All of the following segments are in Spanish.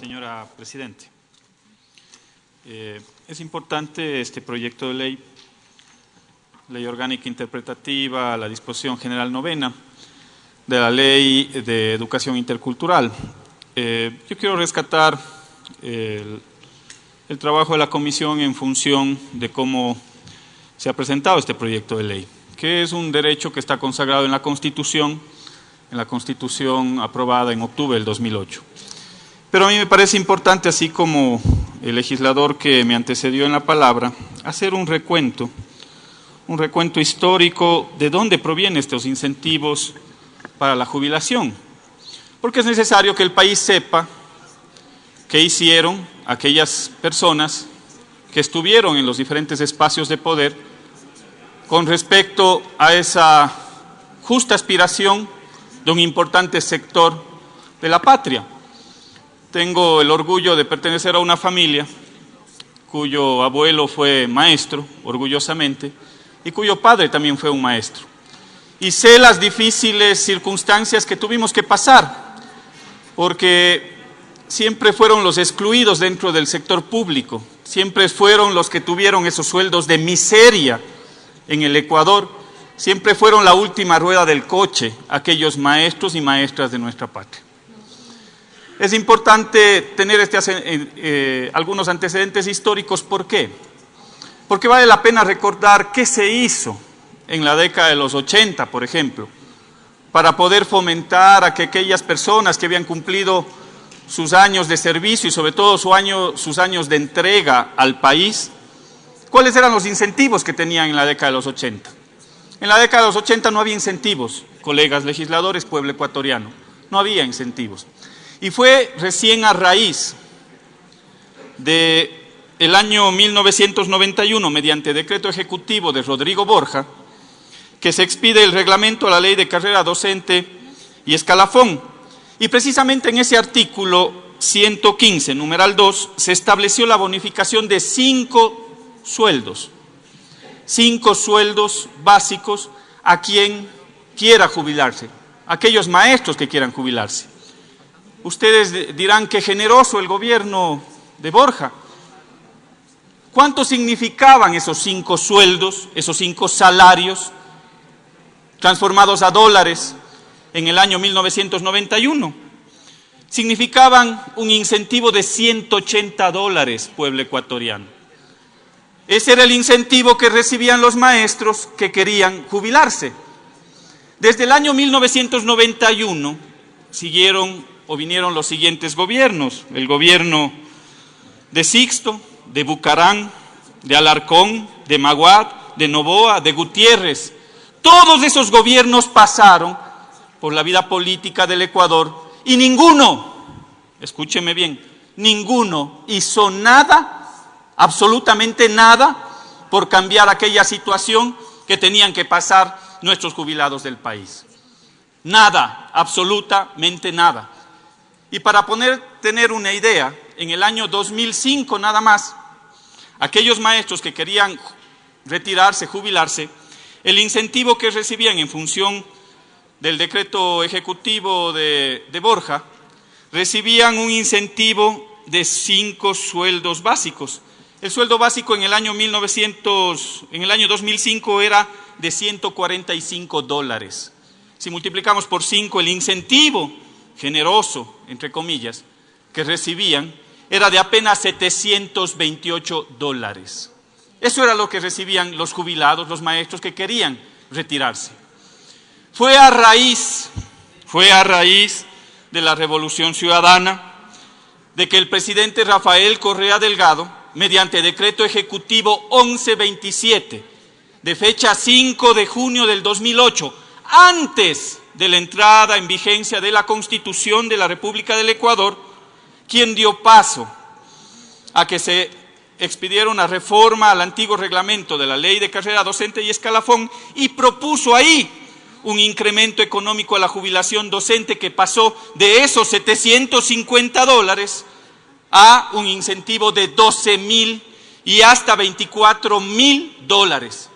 señora Presidente. Es importante este proyecto de ley orgánica interpretativa, la disposición general novena de la Ley de Educación Intercultural. Yo quiero rescatar el trabajo de la Comisión en función de cómo se ha presentado este proyecto de ley, que es un derecho que está consagrado en la Constitución aprobada en octubre del 2008. Pero a mí me parece importante, así como el legislador que me antecedió en la palabra, hacer un recuento histórico de dónde provienen estos incentivos para la jubilación. Porque es necesario que el país sepa qué hicieron aquellas personas que estuvieron en los diferentes espacios de poder con respecto a esa justa aspiración de un importante sector de la patria. Tengo el orgullo de pertenecer a una familia cuyo abuelo fue maestro, orgullosamente, y cuyo padre también fue un maestro. Y sé las difíciles circunstancias que tuvimos que pasar, porque siempre fueron los excluidos dentro del sector público, siempre fueron los que tuvieron esos sueldos de miseria en el Ecuador, siempre fueron la última rueda del coche, aquellos maestros y maestras de nuestra patria. Es importante tener algunos antecedentes históricos. ¿Por qué? Porque vale la pena recordar qué se hizo en la década de los 80, por ejemplo, para poder fomentar a que aquellas personas que habían cumplido sus años de servicio y sobre todo sus años de entrega al país, ¿cuáles eran los incentivos que tenían en la década de los 80? En la década de los 80 no había incentivos, colegas legisladores, pueblo ecuatoriano, no había incentivos. Y fue recién a raíz del año 1991, mediante decreto ejecutivo de Rodrigo Borja, que se expide el reglamento a la ley de carrera docente y escalafón. Y precisamente en ese artículo 115, numeral 2, se estableció la bonificación de 5 sueldos básicos a quien quiera jubilarse, aquellos maestros que quieran jubilarse. Ustedes dirán qué generoso el gobierno de Borja. ¿Cuánto significaban esos 5 sueldos, esos 5 salarios, transformados a dólares en el año 1991? Significaban un incentivo de $180, pueblo ecuatoriano. Ese era el incentivo que recibían los maestros que querían jubilarse. Desde el año 1991 vinieron los siguientes gobiernos: el gobierno de Sixto, de Bucarán, de Alarcón, de Maguad, de Noboa, de Gutiérrez. Todos esos gobiernos pasaron por la vida política del Ecuador y ninguno, escúcheme bien, ninguno hizo nada, absolutamente nada, por cambiar aquella situación que tenían que pasar nuestros jubilados del país. Nada, absolutamente nada. Y para tener una idea, en el año 2005 nada más, aquellos maestros que querían retirarse, jubilarse, el incentivo que recibían en función del decreto ejecutivo de Borja, recibían un incentivo de 5 sueldos básicos. El sueldo básico en el año 2005 era de $145. Si multiplicamos por 5, el incentivo generoso, entre comillas, que recibían era de apenas $728. Eso era lo que recibían los jubilados, los maestros que querían retirarse. Fue a raíz de la Revolución Ciudadana, de que el presidente Rafael Correa Delgado, mediante decreto ejecutivo 1127, de fecha 5 de junio del 2008, antes de la entrada en vigencia de la Constitución de la República del Ecuador, quien dio paso a que se expidiera una reforma al antiguo reglamento de la Ley de Carrera Docente y Escalafón y propuso ahí un incremento económico a la jubilación docente que pasó de esos $750 a un incentivo de $12,000 y hasta $24,000.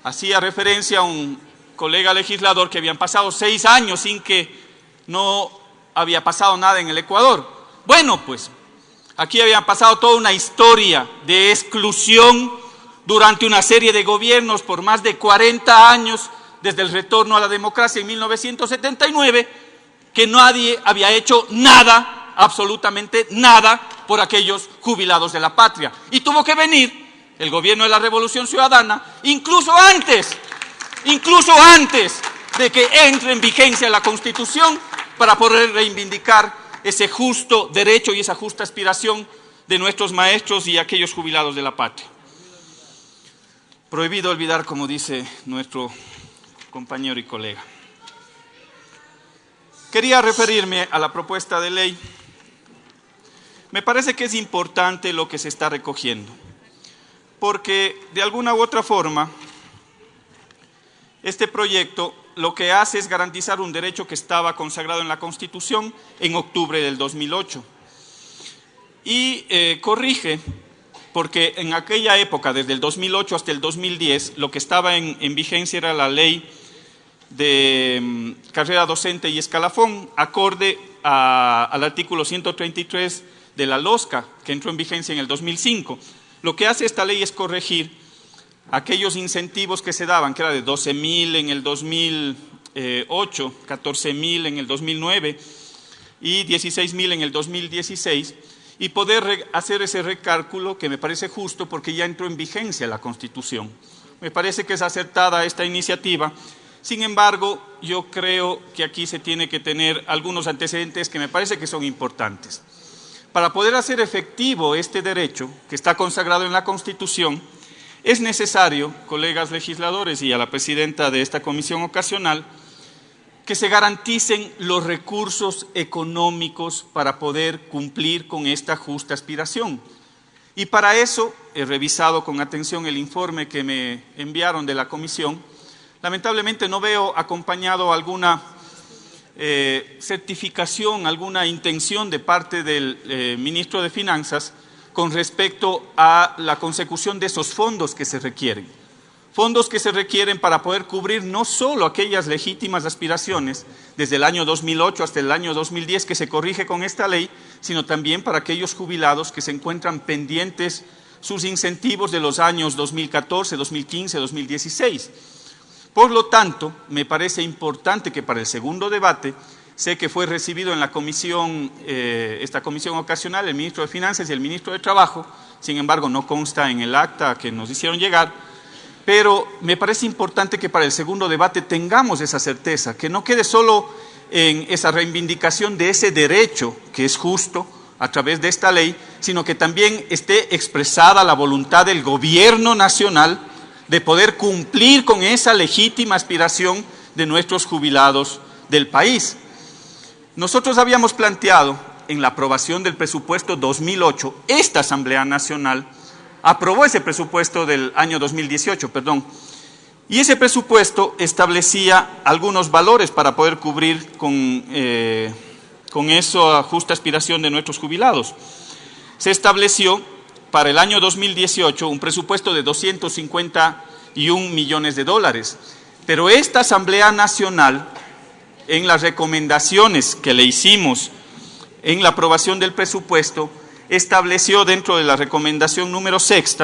Hacía referencia a un colega legislador que habían pasado 6 años sin que no había pasado nada en el Ecuador. Bueno, pues aquí había pasado toda una historia de exclusión durante una serie de gobiernos por más de 40 años, desde el retorno a la democracia en 1979, que nadie había hecho nada, absolutamente nada, por aquellos jubilados de la patria. Y tuvo que venir el gobierno de la Revolución Ciudadana, incluso antes de que entre en vigencia la Constitución, para poder reivindicar ese justo derecho y esa justa aspiración de nuestros maestros y aquellos jubilados de la patria. Prohibido olvidar, como dice nuestro compañero y colega. Quería referirme a la propuesta de ley. Me parece que es importante lo que se está recogiendo, porque de alguna u otra forma, este proyecto lo que hace es garantizar un derecho que estaba consagrado en la Constitución en octubre del 2008. Y corrige, porque en aquella época, desde el 2008 hasta el 2010, lo que estaba en vigencia era la ley de carrera docente y escalafón, acorde al artículo 133 de la LOSCA, que entró en vigencia en el 2005. Lo que hace esta ley es corregir aquellos incentivos que se daban, que era de 12.000 en el 2008, 14.000 en el 2009 y 16.000 en el 2016, y poder hacer ese recálculo, que me parece justo porque ya entró en vigencia la Constitución. Me parece que es acertada esta iniciativa. Sin embargo, yo creo que aquí se tiene que tener algunos antecedentes que me parece que son importantes. Para poder hacer efectivo este derecho, que está consagrado en la Constitución, es necesario, colegas legisladores y a la presidenta de esta comisión ocasional, que se garanticen los recursos económicos para poder cumplir con esta justa aspiración. Y para eso he revisado con atención el informe que me enviaron de la comisión. Lamentablemente no veo acompañado alguna certificación, alguna intención de parte del ministro de Finanzas con respecto a la consecución de esos fondos que se requieren. Fondos que se requieren para poder cubrir no solo aquellas legítimas aspiraciones desde el año 2008 hasta el año 2010 que se corrige con esta ley, sino también para aquellos jubilados que se encuentran pendientes sus incentivos de los años 2014, 2015, 2016. Por lo tanto, me parece importante que para el segundo debate, sé que fue recibido en la comisión, esta comisión ocasional, el ministro de Finanzas y el ministro de Trabajo, sin embargo no consta en el acta que nos hicieron llegar, pero me parece importante que para el segundo debate tengamos esa certeza, que no quede solo en esa reivindicación de ese derecho que es justo a través de esta ley, sino que también esté expresada la voluntad del gobierno nacional de poder cumplir con esa legítima aspiración de nuestros jubilados del país. Nosotros habíamos planteado en la aprobación del presupuesto 2008, esta Asamblea Nacional aprobó ese presupuesto del año 2018, y ese presupuesto establecía algunos valores para poder cubrir con esa justa aspiración de nuestros jubilados. Se estableció para el año 2018 un presupuesto de 251 millones de dólares, pero esta Asamblea Nacional, en las recomendaciones que le hicimos en la aprobación del presupuesto, estableció dentro de la recomendación número 6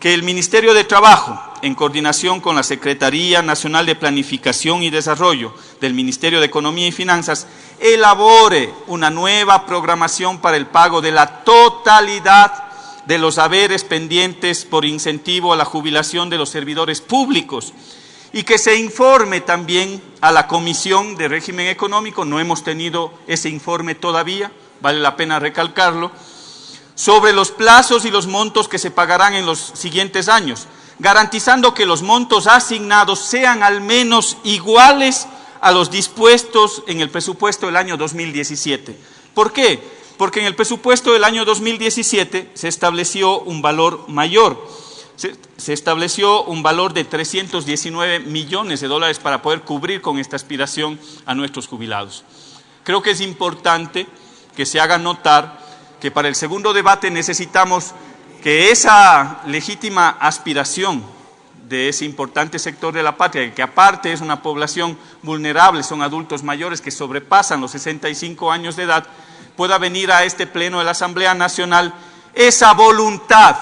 que el Ministerio de Trabajo, en coordinación con la Secretaría Nacional de Planificación y Desarrollo del Ministerio de Economía y Finanzas, elabore una nueva programación para el pago de la totalidad de los haberes pendientes por incentivo a la jubilación de los servidores públicos, y que se informe también a la Comisión de Régimen Económico, no hemos tenido ese informe todavía, vale la pena recalcarlo, sobre los plazos y los montos que se pagarán en los siguientes años, garantizando que los montos asignados sean al menos iguales a los dispuestos en el presupuesto del año 2017. ¿Por qué? Porque en el presupuesto del año 2017 se estableció un valor mayor, se estableció un valor de 319 millones de dólares para poder cubrir con esta aspiración a nuestros jubilados. Creo que es importante que se haga notar que para el segundo debate necesitamos que esa legítima aspiración de ese importante sector de la patria, que aparte es una población vulnerable, son adultos mayores que sobrepasan los 65 años de edad, pueda venir a este pleno de la Asamblea Nacional esa voluntad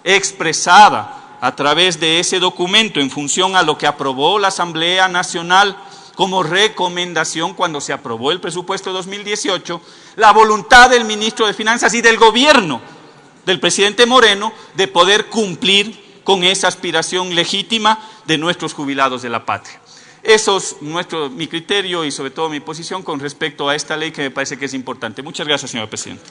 expresada a través de ese documento en función a lo que aprobó la Asamblea Nacional como recomendación cuando se aprobó el presupuesto 2018, la voluntad del ministro de Finanzas y del gobierno del presidente Moreno de poder cumplir con esa aspiración legítima de nuestros jubilados de la patria. Eso es mi criterio y sobre todo mi posición con respecto a esta ley que me parece que es importante. Muchas gracias, señor presidente.